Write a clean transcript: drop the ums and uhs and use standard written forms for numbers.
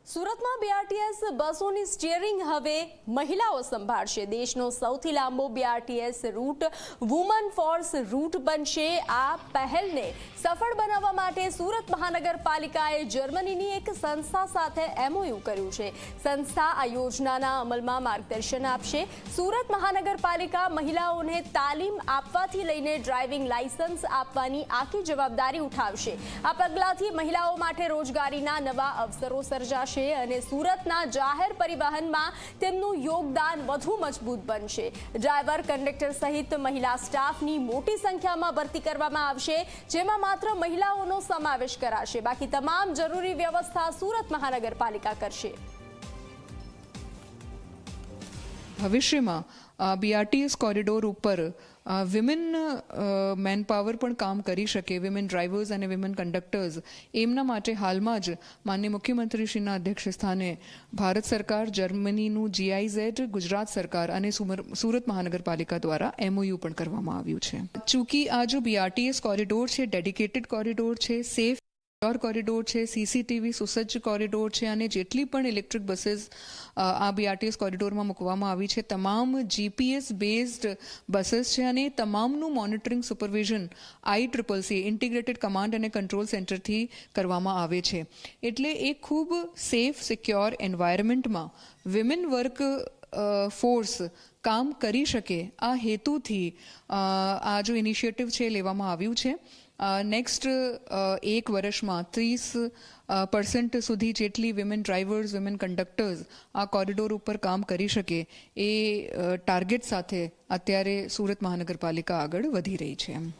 સુરતમાં બીઆરટીએસ બસોની સ્ટીયરિંગ હવે મહિલાઓ સંભાળશે। દેશનો સૌથી લાંબો BRTS route woman force route બનશે। આ પહેલને સફળ બનાવવા માટે સુરત મહાનગરપાલિકાએ જર્મનીની એક સંસ્થા સાથે એમઓયુ કર્યું છે। સંસ્થા આ યોજનાના અમલમાં માર્ગદર્શન આપશે। સુરત મહાનગરપાલિકા મહિલાઓને તાલીમ આપવાથી લઈને ડ્રાઇવિંગ લાયસન્સ આપવાની આખી જવાબદારી ઉઠાવશે। આ પગલાંથી મહિલાઓ માટે રોજગારીના નવા અવસરો સર્જાશે અને સુરતના જાહેર પરિવહનમાં તેમનું યોગદાન વધુ મજબૂત બનશે। ડ્રાઈવર, કંડક્ટર સહિત મહિલા સ્ટાફની મોટી સંખ્યામાં ભરતી કરવામાં આવશે, જેમાં માત્ર મહિલાઓનો સમાવેશ કરાશે। બાકી તમામ જરૂરી વ્યવસ્થા સુરત મહાનગરપાલિકા કરશે। ભવિષ્યમાં બીઆરટીએસ કોરિડોર ઉપર વિમેન મેન પાવર પણ કામ કરી શકે, વિમેન ડ્રાઈવર્સ અને વિમેન કંડક્ટર્સ। એમના માટે હાલમાં જ માનનીય મુખ્યમંત્રીશ્રીના અધ્યક્ષ સ્થાને ભારત સરકાર, જર્મનીનું GIZ, ગુજરાત સરકાર અને સુરત મહાનગરપાલિકા દ્વારા એમઓયુ પણ કરવામાં આવ્યું છે। ચૂંકી આ જો બીઆરટીએસ કોરિડોર છે, ડેડિકેટેડ કોરિડોર છે, સેફ કોરિડોર છે, CCTV સુસજ્જ કોરિડોર છે અને જેટલી પણ ઇલેક્ટ્રિક બસીસ આ બીઆરટીએસ કોરિડોરમાં મૂકવામાં આવી છે, તમામ GPS બેઝડ બસીસ છે અને તમામનું monitoring supervision ICCC integrated command અને કંટ્રોલ સેન્ટરથી કરવામાં આવે છે। એટલે એ ખૂબ સેફ, સિક્યોર એન્વાયરમેન્ટમાં વિમેન વર્ક ફોર્સ કામ કરી શકે, આ હેતુથી આ જો ઇનિશિયેટિવ છે લેવામાં આવ્યું છે। નેક્સ્ટ એક વર્ષમાં 30% સુધી જેટલી વિમેન ડ્રાઈવર્સ, વિમેન કંડક્ટર્સ આ કોરિડોર ઉપર કામ કરી શકે, એ ટાર્ગેટ સાથે અત્યારે સુરત મહાનગરપાલિકા આગળ વધી રહી છે।